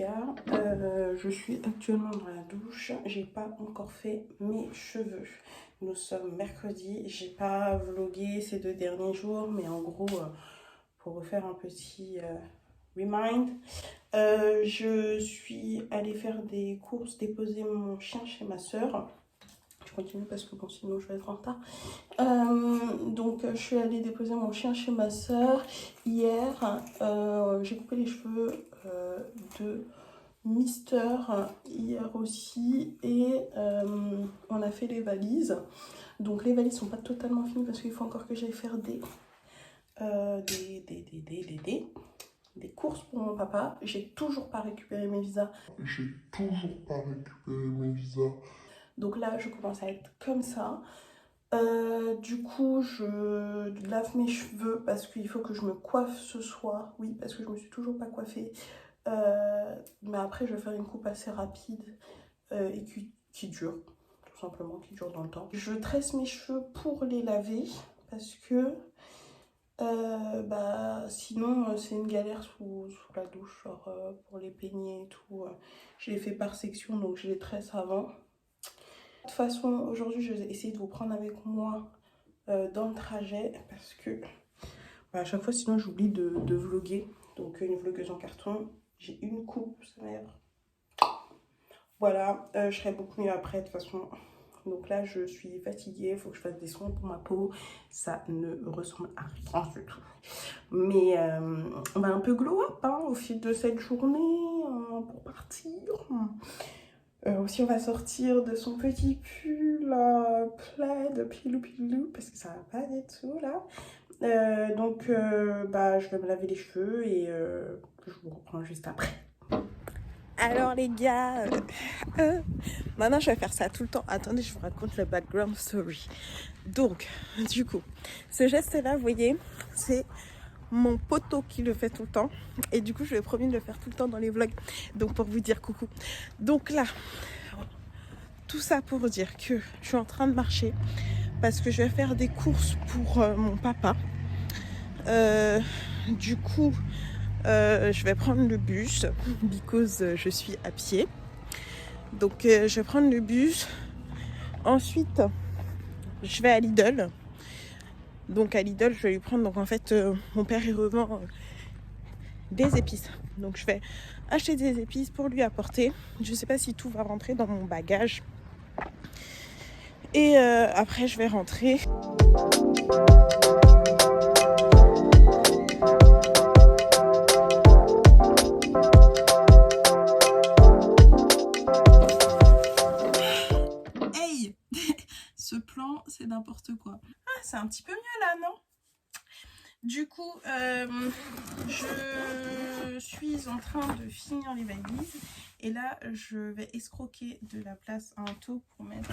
gars, je suis actuellement dans la douche, j'ai pas encore fait mes cheveux. Nous sommes mercredi, j'ai pas vlogué ces 2 derniers jours, mais en gros, pour vous faire un petit remind, je suis allée faire des courses, déposer mon chien chez ma soeur. Je continue parce que bon, sinon je vais être en retard. Donc je suis allée déposer mon chien chez ma soeur hier. J'ai coupé les cheveux de Mister hier aussi et on a fait les valises. Donc les valises sont pas totalement finies parce qu'il faut encore que j'aille faire des courses pour mon papa. J'ai toujours pas récupéré mes visas. Donc là, je commence à être comme ça. Du coup, je lave mes cheveux parce qu'il faut que je me coiffe ce soir. Oui, parce que je me suis toujours pas coiffée. Mais après, je vais faire une coupe assez rapide et qui dure, tout simplement, qui dure dans le temps. Je tresse mes cheveux pour les laver parce que sinon, c'est une galère sous la douche, genre pour les peigner et tout. Je les fais par section, donc je les tresse avant. De toute façon, aujourd'hui, je vais essayer de vous prendre avec moi dans le trajet parce que à chaque fois, sinon, j'oublie de vlogger. Donc, une vlogueuse en carton, j'ai une coupe, sa mère. Voilà, je serai beaucoup mieux après, de toute façon. Donc là, je suis fatiguée, il faut que je fasse des soins pour ma peau. Ça ne ressemble à rien du tout. Mais on va un peu glow up hein, au fil de cette journée pour partir. Aussi, on va sortir de son petit pull plaid pilou parce que ça va pas du tout là. Je vais me laver les cheveux et je vous reprends juste après. Alors les gars, maintenant je vais faire ça tout le temps. Attendez, je vous raconte le background story. Donc, du coup, ce geste-là, vous voyez, c'est mon poteau qui le fait tout le temps. Et du coup, je lui ai promis de le faire tout le temps dans les vlogs. Donc, pour vous dire coucou. Donc là, tout ça pour dire que je suis en train de marcher parce que je vais faire des courses pour mon papa. Du coup, je vais prendre le bus because je suis à pied. Donc je vais prendre le bus. Ensuite, je vais à Lidl. Donc à Lidl, je vais lui prendre. Donc en fait, mon père il revend des épices. Donc je vais acheter des épices pour lui apporter. Je sais pas si tout va rentrer dans mon bagage. Et après, je vais rentrer. Hey, ce plan, c'est n'importe quoi. Ah, c'est un petit peu mieux là, non? Du coup, je suis en train de finir les valises. Et là, je vais escroquer de la place à un taux pour mettre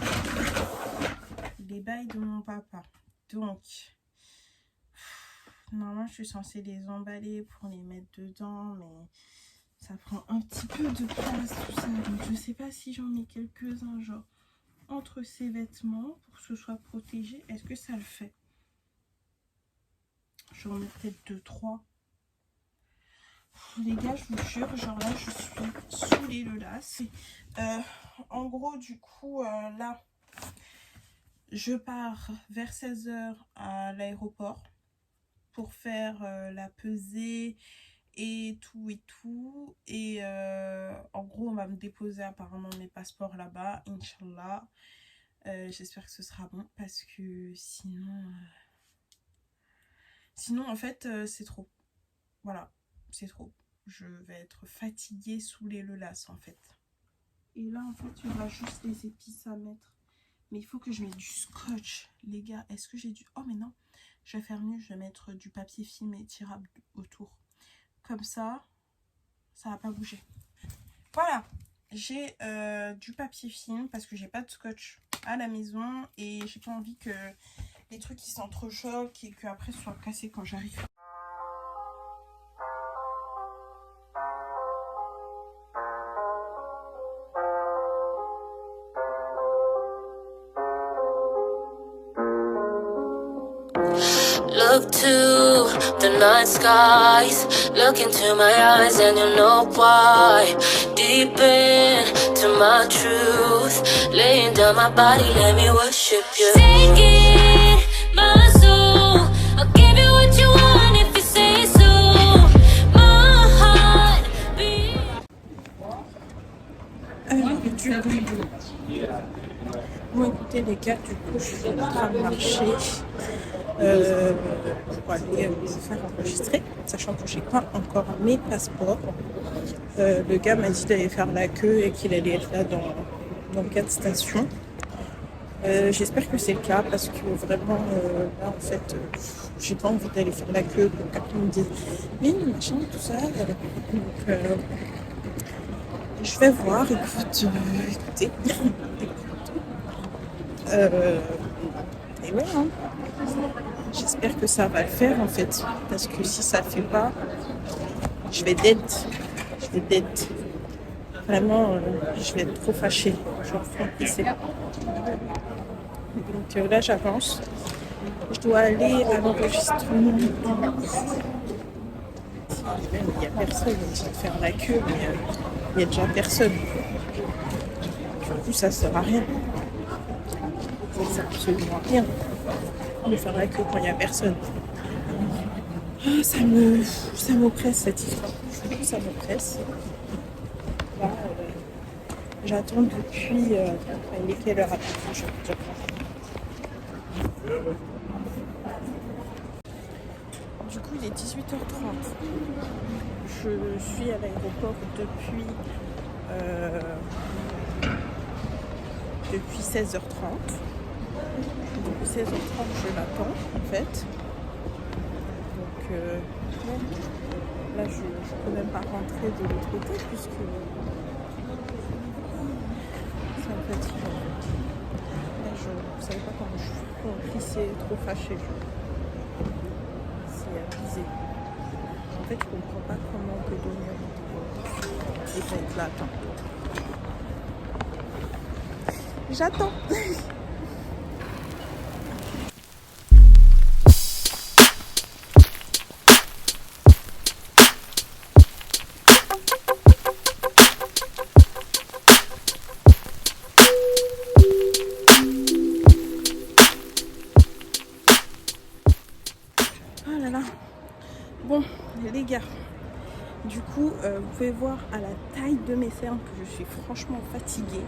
les bails de mon papa. Donc, normalement, je suis censée les emballer pour les mettre dedans, mais ça prend un petit peu de place, tout ça. Donc, je sais pas si j'en mets quelques-uns, genre, entre ces vêtements pour que ce soit protégé. Est-ce que ça le fait? J'en mets peut-être 2-3. Les gars, je vous jure, genre là, je suis saoulée le las. En gros, du coup, là, je pars vers 16h à l'aéroport pour faire la pesée et tout et tout. Et en gros, on va me déposer apparemment mes passeports là-bas, Inch'Allah. J'espère que ce sera bon parce que sinon en fait, c'est trop. Voilà, c'est trop. Je vais être fatiguée, saoulée le las en fait. Et là, en fait, il y aura juste les épices à mettre. Mais il faut que je mette du scotch. Les gars, est-ce que j'ai du... Oh, mais non. Je vais faire mieux. Je vais mettre du papier film étirable autour. Comme ça, ça va pas bouger. Voilà. J'ai du papier film parce que j'ai pas de scotch à la maison. Et j'ai pas envie que les trucs qui s'entrechoquent et qu'après soient cassés quand j'arrive. Look to the night skies, look into my eyes and you know why. Deep into my truth, laying down my body, let me worship you. Take it, my soul, I'll give you what you want if you say so. My heart beats. Alors, bon, écoutez les gars, du coup, je suis en train de marcher pour aller me faire enregistrer, sachant que j'ai pas encore mes passeports. Le gars m'a dit d'aller faire la queue et qu'il allait être là dans 4 stations. J'espère que c'est le cas parce que vraiment, là, en fait, j'ai pas envie d'aller faire la queue pour quelqu'un me dise mais machin, tout ça. Donc, je vais voir, écoutez. Et ouais, hein. J'espère que ça va le faire en fait, parce que si ça le fait pas, je vais dead. Vraiment, je vais être trop fâchée. Genre, c'est là. Donc là, j'avance. Je dois aller à l'enregistrement. Il n'y a personne, on dit de faire la queue, mais il n'y a déjà personne. Du coup, ça sert à rien. Ça sert absolument à rien de faire la queue quand il n'y a personne. Ah, ça m'oppresse cette histoire. Ça m'oppresse. Là, j'attends depuis. Il est quelle heure à peu près, je vais vous dire. Du coup, il est 18h30. Je suis à l'aéroport depuis 16h30. Depuis 16h30, je l'attends en fait. Donc là, je ne peux même pas rentrer de l'autre côté puisque c'est un fatigant. Là, je ne savais pas comment je suis complissée, trop fâchée. C'est abusé. En fait, je ne comprends pas comment on peut dormir et pas être là. J'attends. Oh là là. Bon, les gars. Du coup, vous pouvez voir à la taille de mes cernes que je suis franchement fatiguée.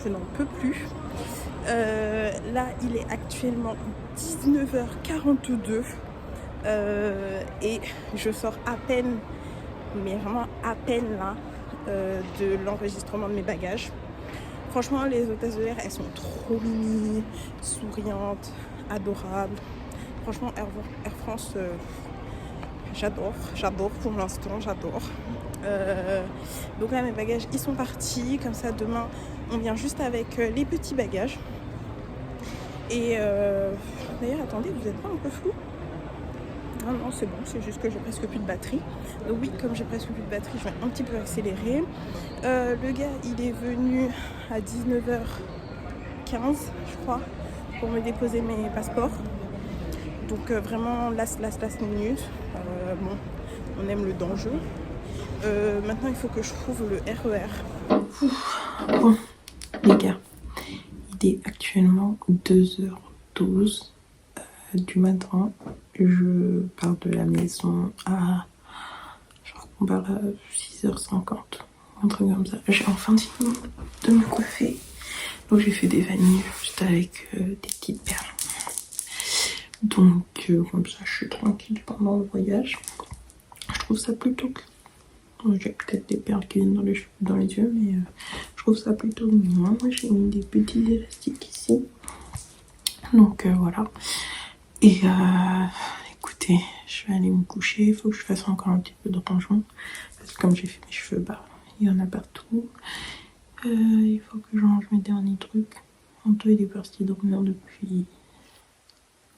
Je n'en peux plus. Là, il est actuellement 19h42 et je sors à peine, mais vraiment à peine là, de l'enregistrement de mes bagages. Franchement, les hôtesses de l'air, elles sont trop mimi, souriantes, adorables. Franchement, Air France, j'adore pour l'instant, j'adore. Donc là, mes bagages, ils sont partis. Comme ça, demain, on vient juste avec les petits bagages. Et d'ailleurs, attendez, vous êtes pas un peu flou? Ah non, c'est bon, c'est juste que j'ai presque plus de batterie. Donc oui, comme j'ai presque plus de batterie, je vais un petit peu accélérer. Le gars, il est venu à 19h15, je crois, pour me déposer mes passeports. Donc vraiment, last minute. Bon, on aime le danger. Maintenant, il faut que je trouve le RER. Bon, les gars, il est actuellement 2h12 du matin. Je pars de la maison à... Je crois qu'on part à 6h50. Un truc comme ça. J'ai enfin fini de me coiffer. Donc j'ai fait des vanilles juste avec des petites perles. Donc comme ça je suis tranquille pendant le voyage. Je trouve ça plutôt cool. J'ai peut-être des perles qui viennent dans les yeux, mais je trouve ça plutôt mignon. J'ai mis des petits élastiques ici. Donc voilà. Et écoutez, je vais aller me coucher. Il faut que je fasse encore un petit peu de rangement. Parce que comme j'ai fait mes cheveux, bah il y en a partout. Il faut que je range mes derniers trucs. Anto il est parti dormir depuis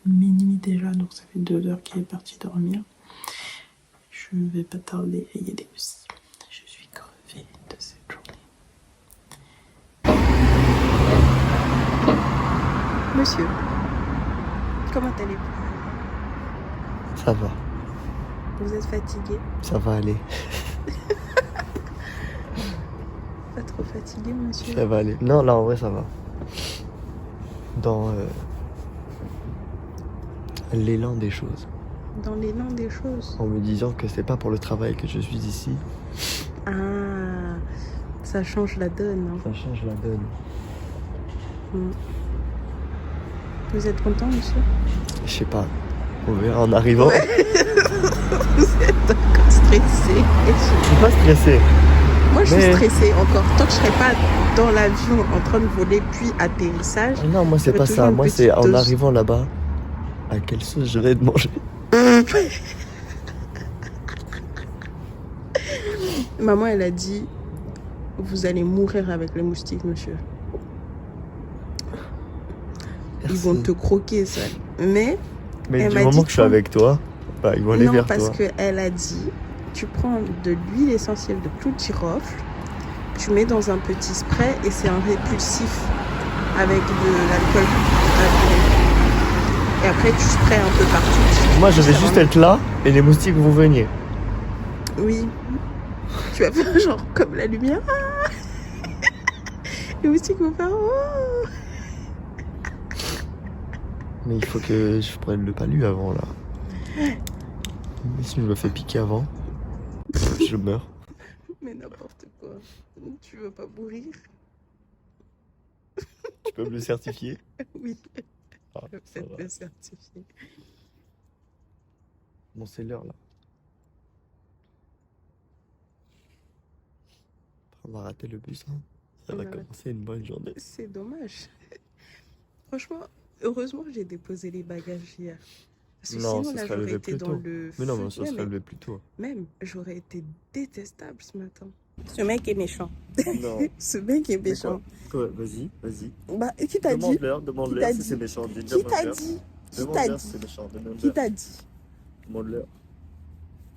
minuit déjà, donc ça fait 2 heures qu'il est parti dormir. Je vais pas tarder à y aller aussi. Je suis crevée de cette journée. Monsieur, comment allez-vous? Ça va. Vous êtes fatigué? Ça va aller. Pas trop fatigué, monsieur? Ça va aller. Non, là, en vrai, ça va. Dans l'élan des choses. Dans l'élan des choses. En me disant que c'est pas pour le travail que je suis ici. Ah, ça change la donne. Hein. Ça change la donne. Vous êtes content, monsieur? Je sais pas. On verra en arrivant. Ouais. Vous êtes encore stressé. Je suis pas stressé. Moi, je suis stressée encore. Tant que je serai pas dans l'avion en train de voler, puis atterrissage. Ah non, moi, c'est pas ça. Moi, c'est en arrivant là-bas. À quelle sauce je vais te manger? Maman, elle a dit, vous allez mourir avec les moustiques, monsieur. Merci. Ils vont te croquer, ça. Mais du moment que je suis avec toi, bah, ils vont aller vers toi. Non, parce qu'elle a dit, tu prends de l'huile essentielle de clou de girofle, tu mets dans un petit spray et c'est un répulsif avec de l'alcool. Et après, tu sprays un peu partout. Moi, je vais juste être là et les moustiques vont venir. Oui. Tu vas faire genre comme la lumière. Les moustiques vont faire. Oh. Mais il faut que je prenne le palu avant, là. Mais si je me fais piquer avant, je meurs. Mais n'importe quoi. Tu veux pas mourir? Tu peux me le certifier? Oui. Ah, Peut-être le certifier. Bon, c'est l'heure, là. On va rater le bus, hein. Ça va commencer une bonne journée. C'est dommage. Franchement, heureusement que j'ai déposé les bagages hier. Parce que non, sinon, ça là, serait j'aurais levé été plus dans tôt. le Mais non, feu. mais ça serait levé plus tôt. Même, j'aurais été détestable ce matin. Ce mec est méchant. Non. Ce mec est méchant. Quoi vas-y. Bah, qui t'a dit? Demande-leur si c'est méchant. Qui t'a dit? Demande-leur si c'est méchant. Qui t'a dit? Demande-leur.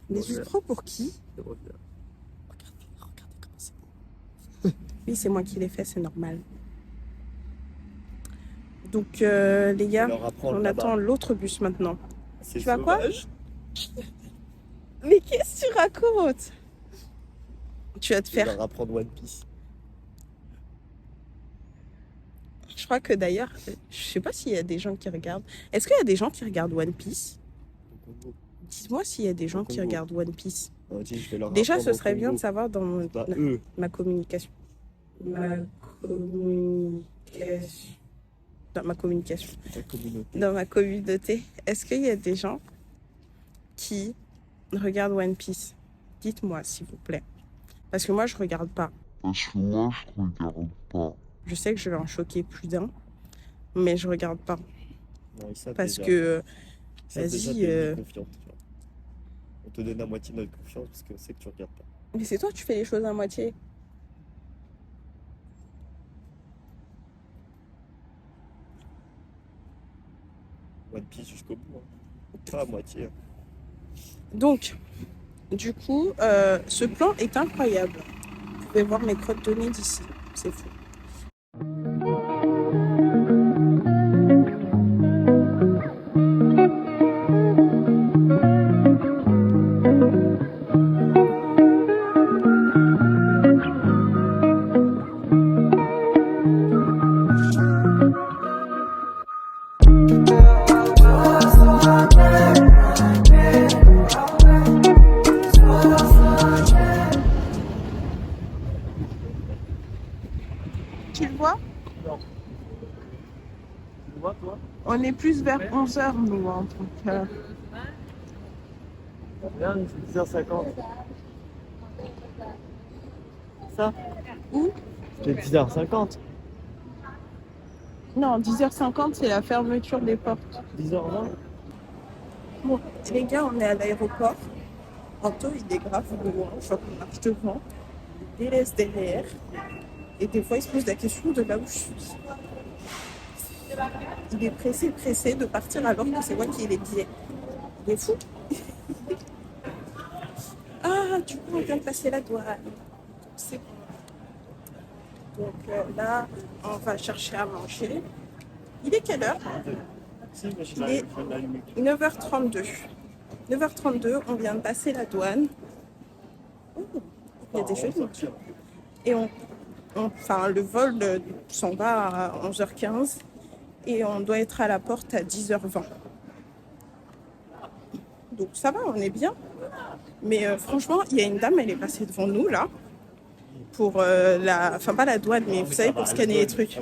Mais tu te prends pour qui? Demande-leur. Regardez comment c'est beau. Oui, c'est moi qui l'ai fait, c'est normal. Donc, les gars, on attend l'autre bus maintenant. Tu vas quoi? Mais qu'est-ce que tu racontes? Tu vas te faire. Je vais leur apprendre One Piece. Je crois que d'ailleurs, je sais pas s'il y a des gens qui regardent. Est-ce qu'il y a des gens qui regardent One Piece? Dites-moi s'il y a des gens qui regardent One Piece. Déjà, ce serait bien de savoir dans ma communication. Dans ma communauté, est-ce qu'il y a des gens qui regardent One Piece? Dites-moi, s'il vous plaît. Parce que moi, je regarde pas. Je sais que je vais en choquer plus d'un, mais je regarde pas. Non, parce déjà, que, vas-y... On te donne à moitié notre confiance parce que c'est que tu regardes pas. Mais c'est toi, tu fais les choses à moitié. One Piece jusqu'au bout, hein. Pas à moitié. Hein. Donc, du coup, ce plan est incroyable. Vous pouvez voir mes crottes de nez d'ici. C'est fou. Tu le vois? Non. Tu le vois, toi? On est plus vers 11h, nous, en tout cas. Regarde, c'est 10h50. Ça? Où? C'est 10h50. Non, 10h50, c'est la fermeture des portes. 10h20. Bon, les gars, on est à l'aéroport. Anto, il est grave loin, genre on marche devant, il délaisse derrière. Et des fois, il se pose la question de là où je suis. Il est pressé de partir alors que c'est moi qui ai les billets. Il est fou. Ah, du coup, on vient de passer la douane. C'est bon. Donc là, on va chercher à manger. Il est quelle heure? Il est 9h32. 9h32, on vient de passer la douane. Oh, il y a des jeux de voiture. Et enfin, le vol s'en va à 11h15 et on doit être à la porte à 10h20. Donc ça va, on est bien. Mais franchement, il y a une dame, elle est passée devant nous là. Pour enfin pas la douane, mais vous savez, pour scanner les trucs.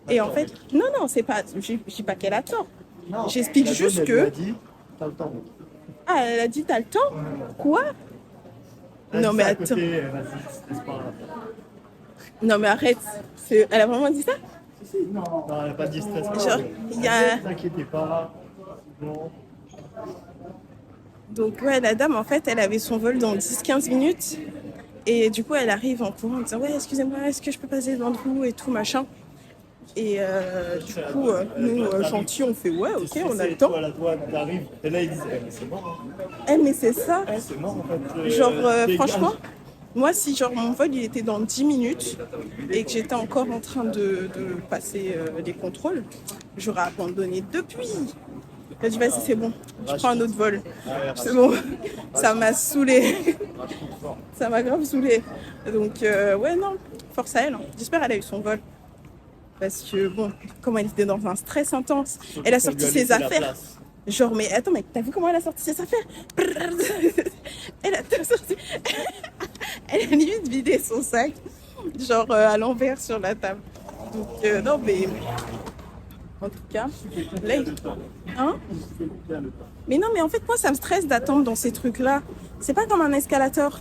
Et en fait, non, c'est pas, je dis pas qu'elle a tort. J'explique juste que. Ah, elle a dit t'as le temps? Quoi? Non mais attends. Non mais arrête. Elle a vraiment dit ça? Non, elle n'a pas dit stress. Genre, il y a. Ne t'inquiétez pas. Bon. Donc ouais, la dame en fait, elle avait son vol dans 10-15 minutes. Et du coup, elle arrive en courant en disant ouais, excusez-moi, est-ce que je peux passer devant vous et tout machin. Et du coup, nous, gentils, on fait ouais, ok, on a le temps. La douane arrive, et là ils disent mais c'est mort. Mais c'est ça. C'est mort en fait. Genre, franchement, moi, si genre mon vol il était dans 10 minutes et que j'étais encore en train de passer les contrôles, j'aurais abandonné depuis. J'ai dit vas-y, c'est bon, je prends un autre vol. C'est bon, ça m'a saoulé. Ça m'a grave saoulé. Donc, ouais, non, force à elle. J'espère qu'elle a eu son vol. Parce que, bon, comme elle était dans un stress intense, elle a sorti ses affaires. Genre, mais attends, mais t'as vu comment elle a sorti ses affaires? Elle a tout sorti. Elle a limite vidé son sac, genre à l'envers sur la table. Donc, non, mais. En tout cas, là. Hein? Mais non, mais en fait, moi, ça me stresse d'attendre dans ces trucs-là. C'est pas comme un escalator.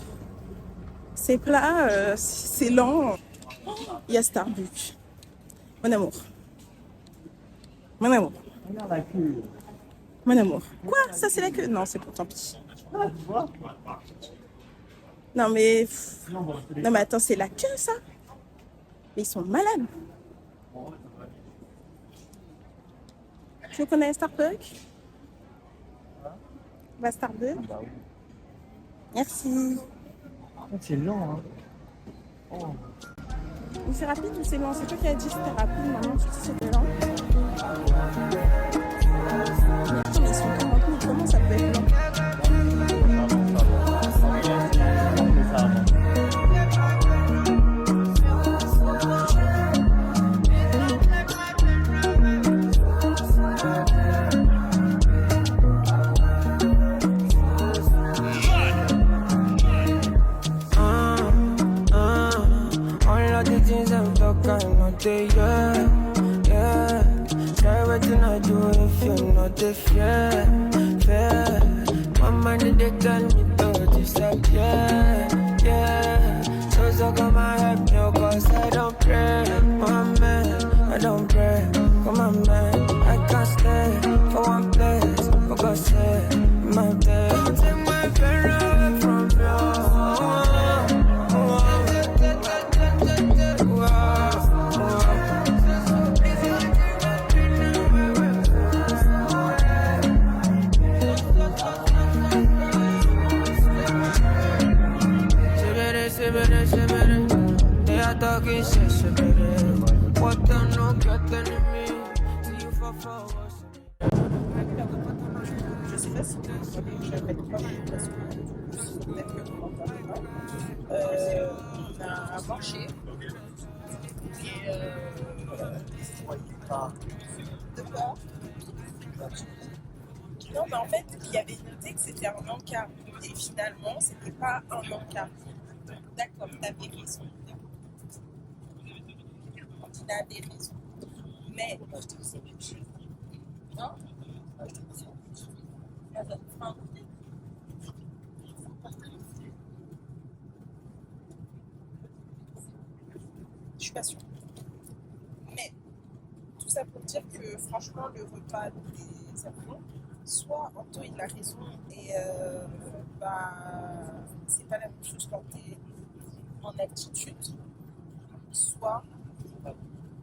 C'est plat, c'est lent. Il y a Starbucks. Mon amour. Mon amour. Mon amour. Quoi? Ça, c'est la queue? Non, c'est pour tant pis. Non, mais... Non, mais attends, c'est la queue, ça? Mais ils sont malades. Tu connais Starbucks? Va Starbucks? Merci. C'est lent, hein. Oh. C'est rapide ou c'est lent? C'est toi qui as dit que c'était rapide, maintenant tu dis que c'était lent. Attends, mais ils sont 40 000, comment ça peut être lent? Yeah. Try what you not do if you're not the fair. My money they tell me to disappear. Yeah. So come and help me, cause I don't pray. My man, I don't pray. Come on, man, I can't stay for one place. For God's sake, my bed. Don't take my Ferrari from you. They are talking shit, what the no get enemy. See you for forward. Je sais pas si je répète pas parce que peut-être que vous m'entendez pas. On a marché et de quoi? Non, mais en fait, il y avait noté que c'était un encart et finalement, c'était pas un encart. D'accord, t'avais raison. Tu avais raison. Mais, moi, je te disais quelque chose. Non? Moi, je te disais quelque chose. Je suis pas sûre. Mais, tout ça pour dire que, franchement, le repas des avions, soit Anto il a raison et c'est pas la même chose quand t'es en altitude, soit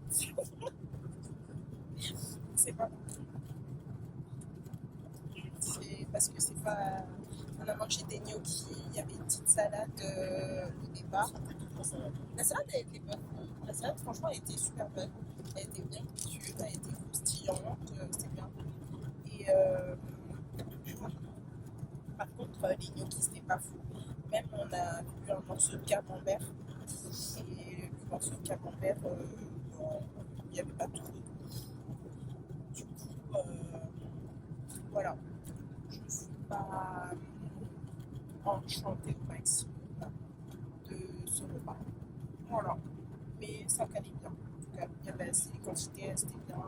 c'est pas c'est parce que c'est pas, on a mangé des gnocchis, il y avait une petite salade au départ. La salade elle était bonne, la salade franchement elle était super bonne, elle était bien cuite, elle était croustillante, c'était bien. Et morceau de camembert. Et le morceau de camembert, il n'y avait pas trop de goût. Du coup, voilà. Je ne suis pas enchantée au maximum de ce repas. Voilà. Mais ça calait bien. En tout cas, bien baissé. Les quantités, c'était bien.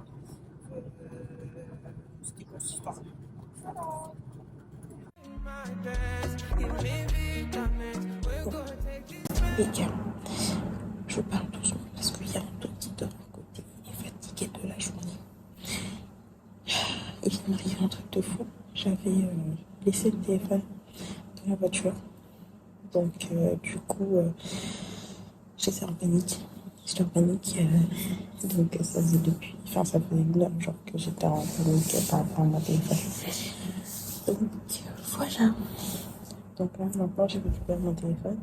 C'était consistant. Voilà. Les gars, je parle doucement parce qu'il y a un tout petit de mon côté. Il est fatigué de la journée. Il vient m'arriver un truc de fou. J'avais laissé le téléphone dans la voiture. Donc, du coup, j'étais en panique. J'étais en panique. Donc, ça faisait ça faisait une heure genre, que j'étais en panique par rapport à mon téléphone. Donc, voilà. Donc là, maintenant, j'ai récupéré mon téléphone.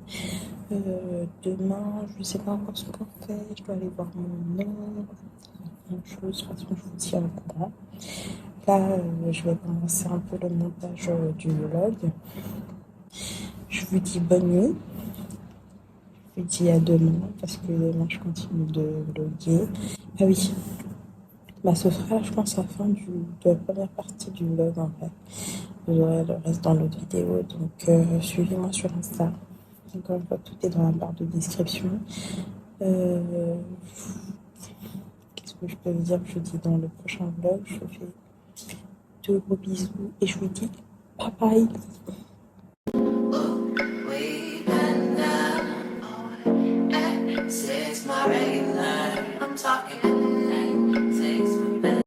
Demain, je ne sais pas encore ce qu'on fait. Je dois aller voir mon oncle. De toute façon, je vous tiens au courant. Là, je vais commencer un peu le montage du vlog. Je vous dis bonne nuit. Je vous dis à demain, parce que demain, je continue de vlogger. Ah oui, ce sera, je pense, la fin de la première partie du vlog, en fait. Vous aurez le reste dans l'autre vidéo, donc suivez-moi sur Insta. Encore une fois, tout est dans la barre de description. Qu'est-ce que je peux vous dire? Je vous dis dans le prochain vlog. Je vous fais de gros bisous et je vous dis bye bye. I'm talking